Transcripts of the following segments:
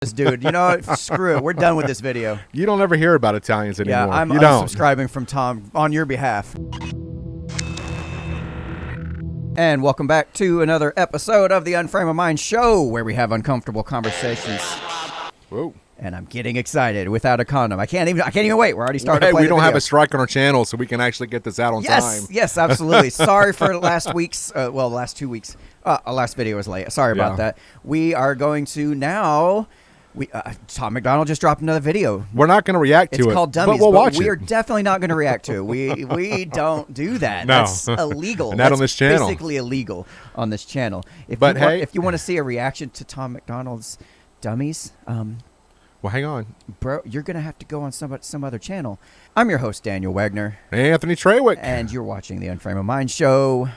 Dude, you know what? Screw it. We're done with this video. You don't ever hear about Italians anymore. Yeah, I'm unsubscribing from Tom on your behalf. And welcome back to another episode of the Unframe of Mind show, where we have uncomfortable conversations. Whoa. And I'm getting excited without a condom. I can't even wait. We're already starting. Hey, we don't have a strike on our channel, so we can actually get this out on time. Yes, absolutely. Sorry for last week's, last 2 weeks. Last video was late. Sorry about that. We are going to now. Tom MacDonald just dropped another video. We're not going to react to it. It's called Dummies, but we'll watch we it. are definitely not going to react to it. We don't do that. No. That's illegal. Not on this channel. Basically illegal on this channel. If you want to see a reaction to Tom MacDonald's Dummies, well, hang on, bro, you're going to have to go on some other channel. I'm your host, Daniel Wagner. Anthony Trawick. And you're watching the Unframe of Mind show.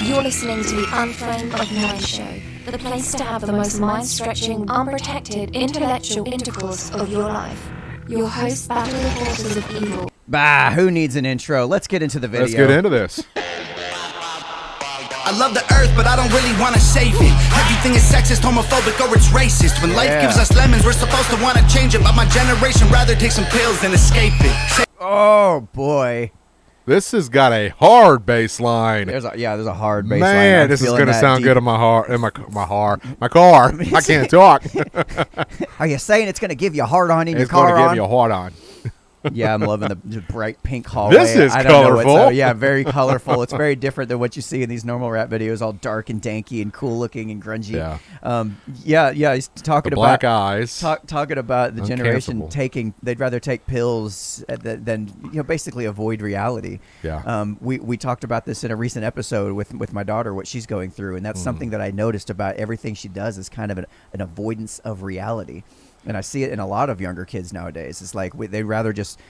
You're listening to the Unframe of Mind show, the place to have the most mind-stretching, unprotected, intellectual intercourse of your life. Your host battle the forces of evil. Bah, who needs an intro? Let's get into the video. Let's get into this. I love the earth, but I don't really want to save it. Everything is sexist, homophobic, or it's racist. When life gives us lemons, we're supposed to want to change it. But my generation rather take some pills than escape it. Oh, boy. This has got a hard bass line. There's a hard bass line. Man, this is going to sound good in my car. I can't talk. Are you saying it's going to give you a hard on in your car? It's going to give you a hard on. Yeah, I'm loving the bright pink hallway. This is colorful. Yeah, very colorful. It's very different than what you see in these normal rap videos, all dark and danky and cool looking and grungy. Yeah. He's talking the about black eyes. Talking about the generation they'd rather take pills than basically avoid reality. Yeah. We talked about this in a recent episode with my daughter, what she's going through, and that's something that I noticed about everything she does is kind of an avoidance of reality. And I see it in a lot of younger kids nowadays. It's like they'd rather just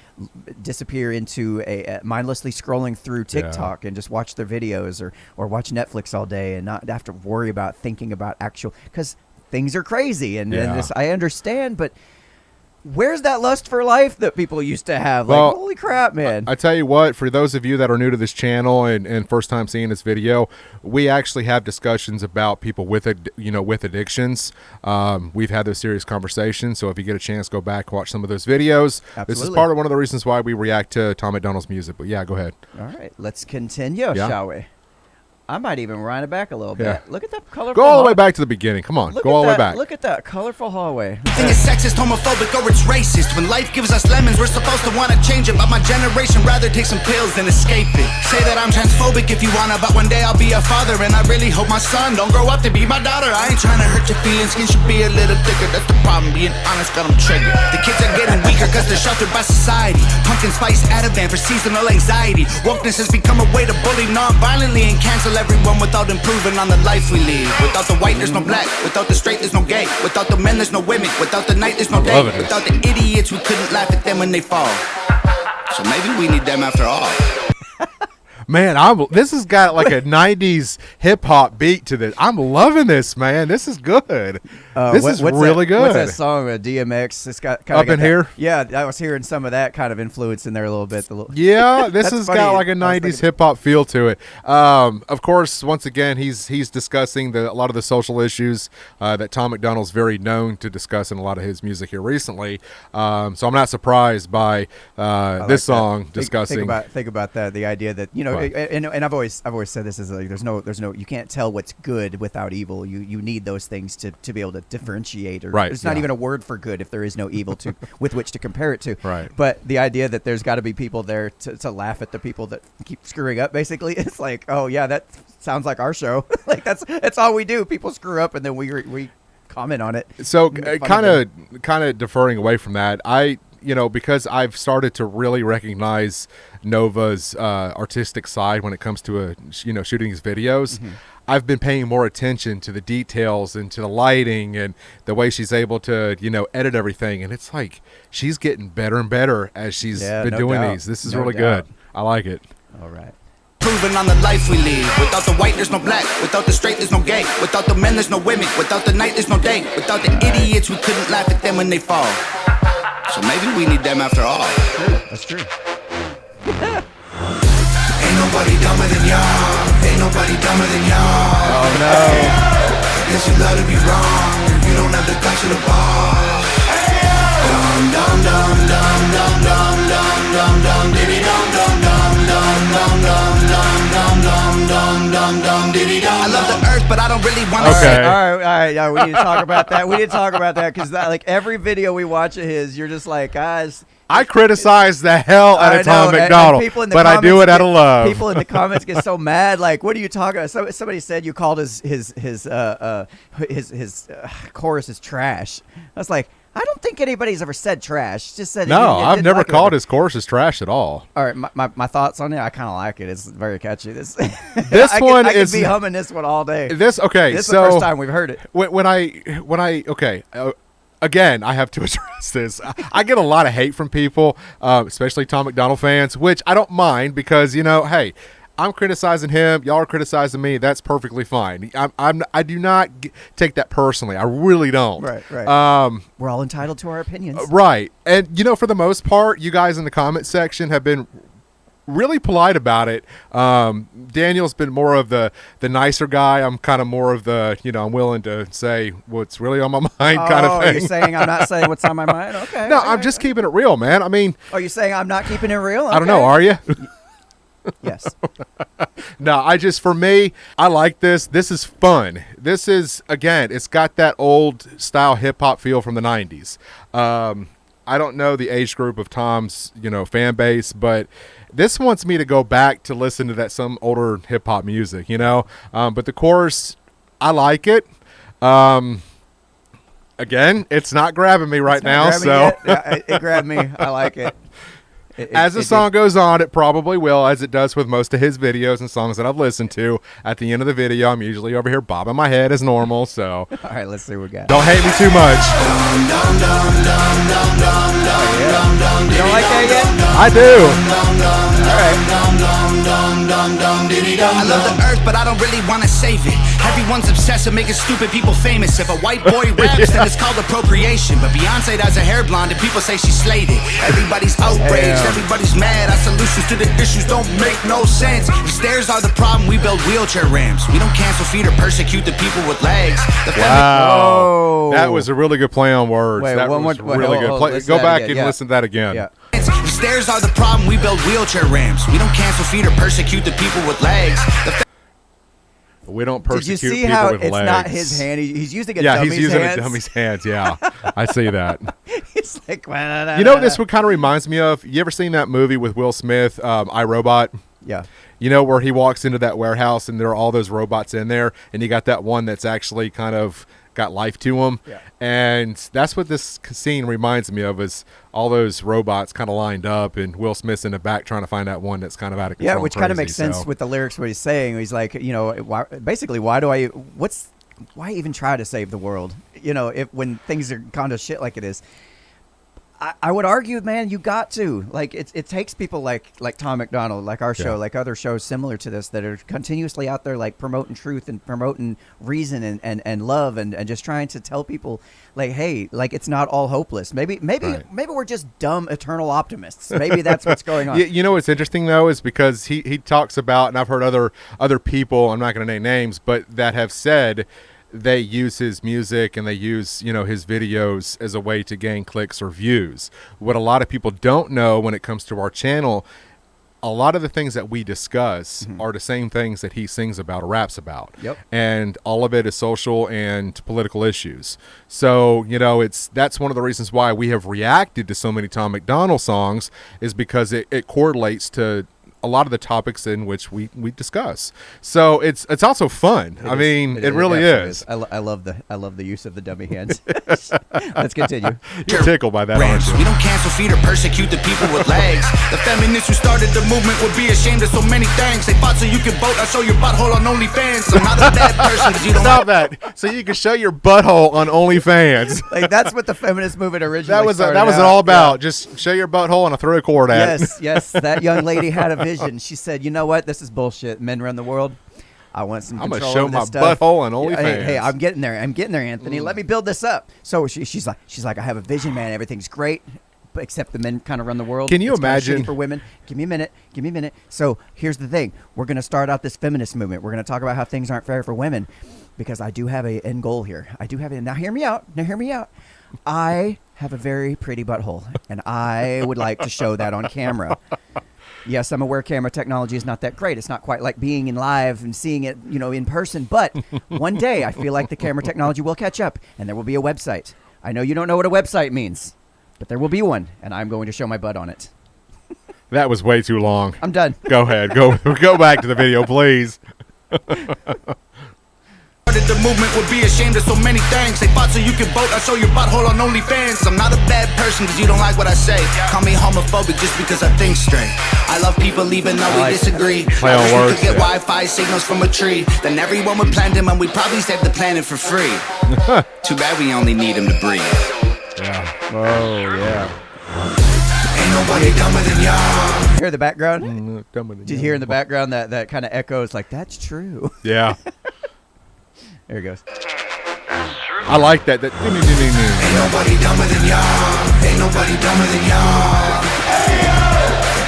disappear into a mindlessly scrolling through TikTok and just watch their videos or watch Netflix all day and not have to worry about thinking about because things are crazy. And this, I understand, but where's that lust for life that people used to have? Like, holy crap, man. I tell you what, for those of you that are new to this channel and first time seeing this video, we actually have discussions about people with addictions. We've had those serious conversations, so if you get a chance, go back, watch some of those videos. Absolutely. This is part of one of the reasons why we react to Tom MacDonald's music. But yeah, go ahead. All right, let's continue, shall we? I might even wind it back a little bit. Yeah. Look at that colorful. Go all the way back to the beginning. Come on, go all the way back. Look at that colorful hallway. Everything is sexist, homophobic, or it's racist. When life gives us lemons, we're supposed to want to change it. But my generation rather take some pills than escape it. Say that I'm transphobic if you wanna, but one day I'll be a father, and I really hope my son don't grow up to be my daughter. I ain't trying to hurt your feelings, skin should be a little thicker. That's the problem, being honest got them triggered. The kids are getting weaker cause they're sheltered by society. Pumpkin spice Ativan for seasonal anxiety. Wokeness has become a way to bully non-violently and cancel everyone without improving on the life we lead. Without the white, there's no black. Without the straight, there's no gay. Without the men, there's no women. Without the night, there's no day. Without the idiots, we couldn't laugh at them when they fall. So maybe we need them after all. Man, this has got like a 90s hip-hop beat to this. I'm loving this, man. This is good. This is really good. What's that song, DMX? It's got kind of Up in Here? Yeah, I was hearing some of that kind of influence in there a little bit. Yeah, this has got like a 90s hip-hop feel to it. Of course, once again, he's discussing a lot of the social issues that Tom MacDonald's very known to discuss in a lot of his music here recently. So I'm not surprised by this song discussing. Think about that. The idea that, and I've always said this is like there's no you can't tell what's good without evil. You need those things to be able to differentiate. There's not even a word for good if there is no evil with which to compare it to. Right. But the idea that there's got to be people there to laugh at the people that keep screwing up. Basically, it's like, oh yeah, that sounds like our show. Like that's all we do. People screw up and then we comment on it. So kind of deferring away from that, because I've started to really recognize Nova's artistic side when it comes to shooting his videos. Mm-hmm. I've been paying more attention to the details and to the lighting and the way she's able to edit everything, and it's like she's getting better and better as she's been doing these. This is really good. I like it. All right. Proving on the life we lead. Without the white, there's no black. Without the straight, there's no gay. Without the men, there's no women. Without the night, there's no day. Without the idiots, we couldn't laugh at them when they fall. So maybe we need them after all. That's true. Ain't nobody dumber than y'all. Ain't nobody dumber than y'all. Oh no. Guess you love to be wrong. You don't have the guts of the ball. don't really want to All Okay. right. Yeah, we need to talk about that. We need to talk about that because like every video we watch of his, you're just like, guys. I criticize the hell out of Tom and MacDonald, people in the but I do comments it out of love. People in the comments get so mad. Like, what are you talking about? Somebody said you called his chorus is trash. I was like, I don't think anybody's ever said trash. Just said No, you I've didn't never like it. called his choruses trash at all. All right, my thoughts on it. I kind of like it. It's very catchy. This This one I is could be humming this one all day. This okay. This is so the first time we've heard it. when I okay. Again, I have to address this. I get a lot of hate from people, especially Tom MacDonald fans, which I don't mind because hey, I'm criticizing him. Y'all are criticizing me. That's perfectly fine. I do not take that personally. I really don't. Right. We're all entitled to our opinions. Right. And for the most part, you guys in the comment section have been really polite about it. Daniel's been more of the nicer guy. I'm kind of more of the, I'm willing to say what's really on my mind kind of thing. You're saying I'm not saying what's on my mind? Okay. No, okay, I'm just keeping it real, man. I mean, Oh, you're saying I'm not keeping it real? I don't know. Are you? Yes. No, for me, I like this. This is fun. This is, again, it's got that old style hip hop feel from the 90s. I don't know the age group of Tom's, fan base, but this wants me to go back to listen to some older hip hop music, but the chorus, I like it. Again, it's not grabbing me right now, so it grabbed me. I like it. As the song goes on, it probably will, as it does with most of his videos and songs that I've listened to. At the end of the video, I'm usually over here bobbing my head as normal, so. All right, let's see what we got. Don't hate me too much. You don't like that yet? I do. All right. I love the earth, but I don't really want to save it. Everyone's obsessed with making stupid people famous. If a white boy raps, then it's called appropriation. But Beyonce does a hair blonde and people say she slayed it. Everybody's outraged, everybody's mad. Our solutions to the issues don't make no sense. If stairs are the problem, we build wheelchair ramps. We don't cancel feet or persecute the people with legs. Wow. That was a really good play on words. Wait, that one was more- really hold, good. hold, listen to Go that back again. and Yeah. listen to that again. Yeah. If stairs are the problem, we build wheelchair ramps. We don't cancel feet or persecute the people with legs. We don't Did you persecute see people how with it's legs. not his hand? He's using a Yeah, dummy's he's using hands. a dummy's hands. Yeah, I see that. He's like, This one kind of reminds me of. You ever seen that movie with Will Smith, I, Robot? Yeah. Where he walks into that warehouse and there are all those robots in there, and you got that one that's actually kind of got life to him. Yeah. And that's what this scene reminds me of, is all those robots kind of lined up, and Will Smith's in the back trying to find that one that's kind of out of control. Yeah, which kind of makes sense with the lyrics what he's saying. He's like, why even try to save the world? When things are kind of shit like it is. I would argue, man, you got to. Like, it takes people like Tom MacDonald, like our show, like other shows similar to this that are continuously out there, like, promoting truth and promoting reason and love and just trying to tell people, like, hey, like, it's not all hopeless. Maybe we're just dumb eternal optimists. Maybe that's what's going on. What's interesting, though, is because he talks about, and I've heard other people, I'm not going to name names, but that have said they use his music and they use, his videos as a way to gain clicks or views. What a lot of people don't know when it comes to our channel, a lot of the things that we discuss are the same things that he sings about or raps about. Yep. And all of it is social and political issues. So, that's one of the reasons why we have reacted to so many Tom MacDonald songs, is because it correlates to a lot of the topics in which we discuss. So it's also fun. It really is. I love the use of the dummy hands. Let's continue. You're tickled by that, aren't you? We don't cancel feet or persecute the people with legs. The feminists who started the movement would be ashamed of so many things. They fought so you can vote. I show your butthole on OnlyFans. I'm not a bad person because you don't Stop that. So you can show your butthole on OnlyFans. Like, that's what the feminist movement originally That was started it out. all about. Just show your butthole and I throw a cord at it. Yes. That young lady had a vision. She said, "You know what? This is bullshit. Men run the world. I want some I'm control gonna show over my this stuff. butthole on OnlyFans. Hey, I'm getting there, Anthony. Let me build this up." So she's like, "I have a vision, man. Everything's great, but except the men kind of run the world. Can you It's kinda imagine- shitty for women? Give me a minute. So here's the thing: we're gonna start out this feminist movement. We're gonna talk about how things aren't fair for women, because I do have a end goal here. I do have it. Now hear me out. I have a very pretty butthole, and I would like to show that on camera." Yes, I'm aware camera technology is not that great. It's not quite like being in live and seeing it, in person. But one day, I feel like the camera technology will catch up, and there will be a website. I know you don't know what a website means, but there will be one, and I'm going to show my butt on it. That was way too long. I'm done. Go ahead. Go back to the video, please. The movement would be ashamed of so many things. They fought so you could vote. I show your butthole on OnlyFans. I'm not a bad person because you don't like what I say. Call me homophobic just because I think straight. I love people even though we disagree. Play I on wish we words, could get yeah. Wi-Fi signals from a tree. Then everyone would plant them and we'd probably save the planet for free. Too bad we only need him to breathe. Yeah. Oh, yeah. Ain't nobody dumber than y'all. Hear the background? Did you hear in the background that kind of echoes like, that's true? Yeah. There it goes. I like that. Ain't nobody dumber than y'all. Ain't nobody dumber than y'all. Hey, yo.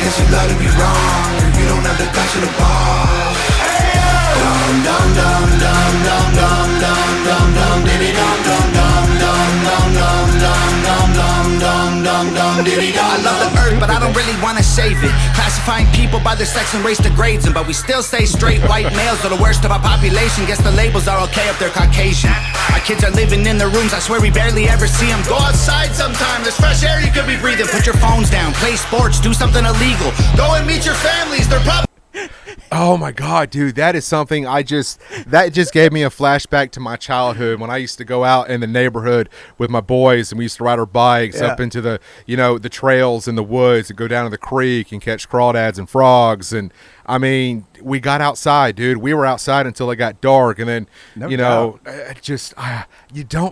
Guess you gotta be wrong. You don't have the guts of the ball. Hey, yo. Dum dum dum dum dum dum dum dum dum diddy dum dum dum dum dum dum dum dum dum dum dum dum diddy dum. I love the earth, but I don't really wanna save it. Classifying people by their sex and race degrades them, but we still say straight white males are the worst of our population. Guess the labels are okay if they're Caucasian. Our kids are living in their rooms, I swear we barely ever see them. Go outside sometime, there's fresh air you could be breathing. Put your phones down, play sports, do something illegal. Go and meet your families, they're probably... Oh my God, dude, that is something that just gave me a flashback to my childhood when I used to go out in the neighborhood with my boys and we used to ride our bikes up into the, the trails in the woods and go down to the creek and catch crawdads and frogs. And I mean, we got outside, dude. We were outside until it got dark. And then, you don't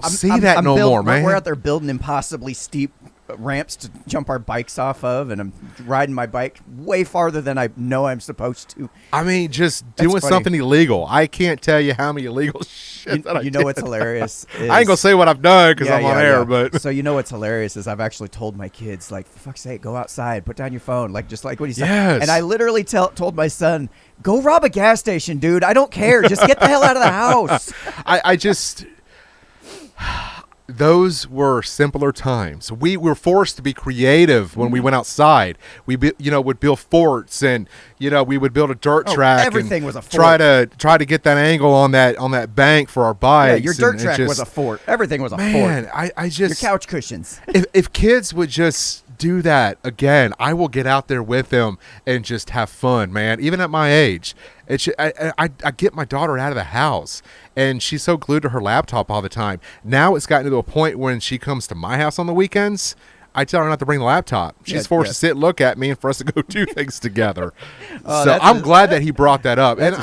see that no more, man. We're out there building impossibly steep ramps to jump our bikes off of, and I'm riding my bike way farther than I know I'm supposed to. I mean, just doing something illegal. I can't tell you how many illegal shit that I did. What's hilarious is, I ain't gonna say what I've done because I'm on air, but so what's hilarious is I've actually told my kids, like, for fuck's sake, go outside, put down your phone, like just like what he said. Yes. And I literally told my son, go rob a gas station, dude. I don't care. Just get the hell out of the house. I just those were simpler times. We were forced to be creative when we went outside. We would build forts, and we would build a dirt track. Everything was a fort. Try to get that angle on that bank for our bikes. Yeah, your dirt track was a fort. Everything was a fort. Man, I just your couch cushions. if kids would just do that again, I will get out there with them and just have fun, man. Even at my age, I get my daughter out of the house, and she's so glued to her laptop all the time. Now it's gotten to a point when she comes to my house on the weekends, I tell her not to bring the laptop. She's forced to sit and look at me and for us to go do things together. So I'm glad that he brought that up. And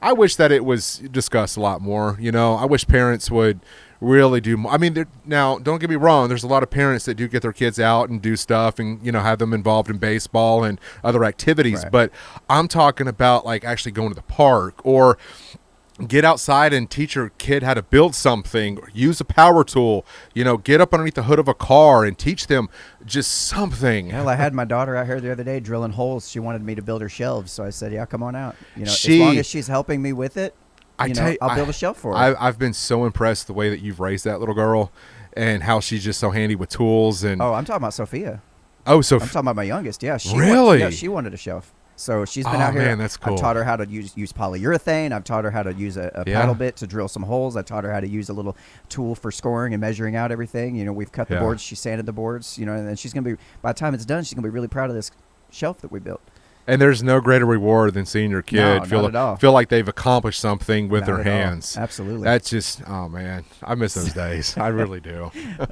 I wish that it was discussed a lot more. I wish parents would really do more. I mean, now, don't get me wrong. There's a lot of parents that do get their kids out and do stuff and, have them involved in baseball and other activities. Right. But I'm talking about, like, actually going to the park or get outside and teach your kid how to build something, or use a power tool, get up underneath the hood of a car and teach them just something. Well, I had my daughter out here the other day drilling holes. She wanted me to build her shelves. So I said, yeah, come on out. As long as she's helping me with it, I'll build a shelf for her. I've been so impressed the way that you've raised that little girl and how she's just so handy with tools. And I'm talking about Sophia. Oh, so I'm talking about my youngest. Yeah, she wanted a shelf. So she's been out here. Man, that's cool. I've taught her how to use polyurethane. I've taught her how to use a paddle bit to drill some holes. I taught her how to use a little tool for scoring and measuring out everything. We've cut the boards. She sanded the boards. And then she's going to be, by the time it's done, she's going to be really proud of this shelf that we built. And there's no greater reward than seeing your kid feel like they've accomplished something with their hands. Absolutely. That's just, oh man, I miss those days. I really do.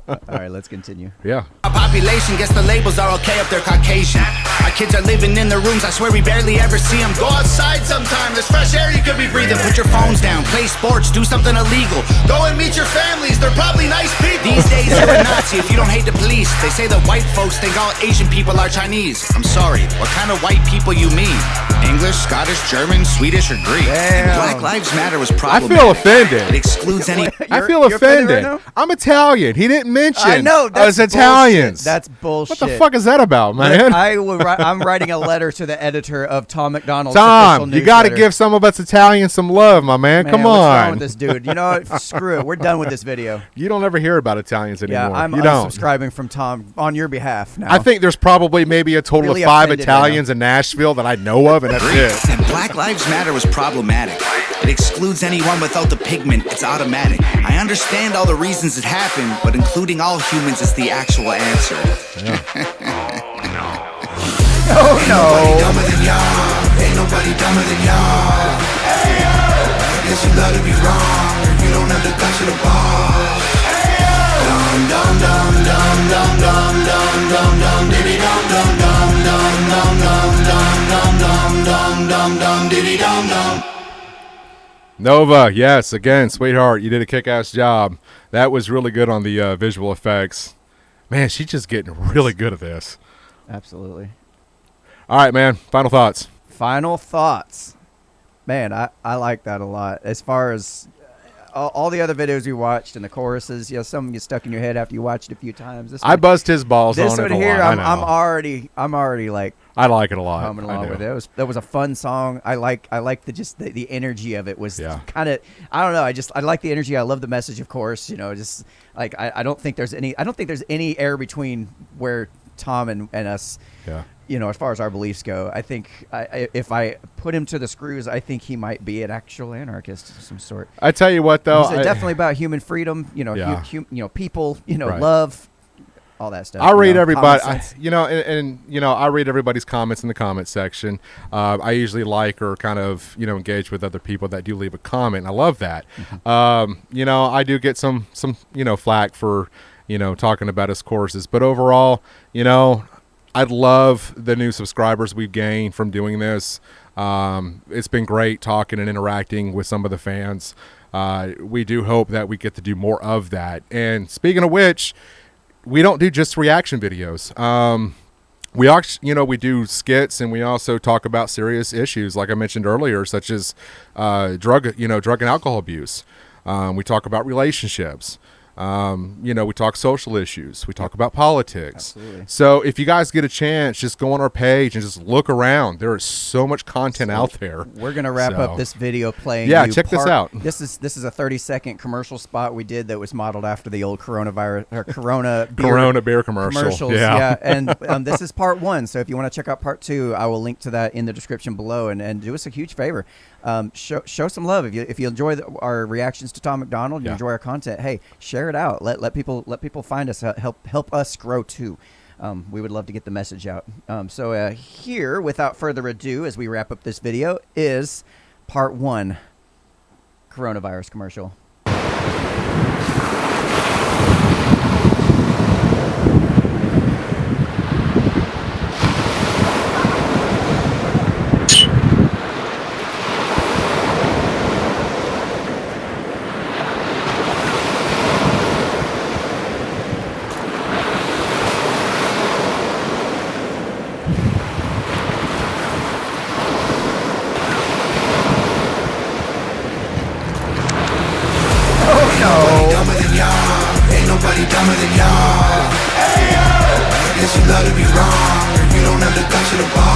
All right, let's continue. Yeah. Our population guess the labels are okay if they're Caucasian. Our kids are living in their rooms, I swear we barely ever see them. Go outside sometime, there's fresh air you could be breathing. Put your phones down, play sports, do something illegal. Go and meet your families, they're probably nice people. These days you're a Nazi if you don't hate the police. They say that white folks think all Asian people are Chinese. I'm sorry, what kind of white people you mean? English, Scottish, German, Swedish, or Greek? Black Lives Matter was problematic. I feel offended. It excludes any... I feel offended. Right, I'm Italian. He didn't mention I know, us Italians. Italians. That's bullshit. What the fuck is that about, man? I'm writing a letter to the editor of Tom MacDonald's Tom, official you got to newsletter. give some of us Italians some love, my man. Come What's wrong on. with this dude? You know what? Screw it. We're done with this video. You don't ever hear about Italians anymore. Yeah, I'm you don't. unsubscribing from Tom on your behalf now. I think there's probably maybe a total Really of 5 offended Italians in Nashville that I know of, and that's it. And Black Lives Matter was problematic. It excludes anyone without the pigment. It's automatic. I understand all the reasons it happened, but including all humans is the actual answer. Oh no. Dumber than y'all. Ain't nobody dumber than y'all. Hey, I guess you love to be wrong. You don't have the guts of the ball. Dum dum dum dum dum dum dum dum dum diddy dum dum dum dum dum dum dum dum dum dum dum diddy dum dum. Nova, yes, again, sweetheart, you did a kick-ass job. That was really good on the visual effects. Man, she's just getting really good at this. Absolutely. All right, man, final thoughts. Final thoughts. Man, I like that a lot. As far as all the other videos we watched and the choruses, some get stuck in your head after you watched it a few times. I buzzed his balls on it a lot. This one here, I know. I'm already like I like it a lot. coming along with it. That was a fun song. I like the energy of it was kind of, I don't know. I like the energy. I love the message, of course. Just like I don't think there's any air between where Tom and us. Yeah. As far as our beliefs go, I think if I put him to the screws, I think he might be an actual anarchist of some sort. I tell you what, though, It's definitely about human freedom. People. Right. Love. All that stuff. I read everybody, I read everybody's comments in the comment section. I usually like or kind of, engage with other people that do leave a comment. And I love that. Mm-hmm. I do get some flack for, talking about his courses, but overall, I love the new subscribers we've gained from doing this. It's been great talking and interacting with some of the fans. We do hope that we get to do more of that. And speaking of which, we don't do just reaction videos. We actually, we do skits, and we also talk about serious issues, like I mentioned earlier, such as drug and alcohol abuse. We talk about relationships. We talk social issues. We talk about politics. Absolutely. So if you guys get a chance, just go on our page and just look around. There is so much content out there. We're gonna wrap up this video playing. Yeah, check this out. This is a 30-second commercial spot we did that was modeled after the old Corona beer commercials. Yeah. And this is part 1. So if you want to check out part 2, I will link to that in the description below. And do us a huge favor. Show some love if you enjoy our reactions to Tom MacDonald. You enjoy our content. Hey, share it out. Let people find us. Help us grow too. We would love to get the message out. So here, without further ado, as we wrap up this video, is part 1 coronavirus commercial. Dumber than y'all. Hey, I guess you love to be wrong. You don't have the guts of the ball.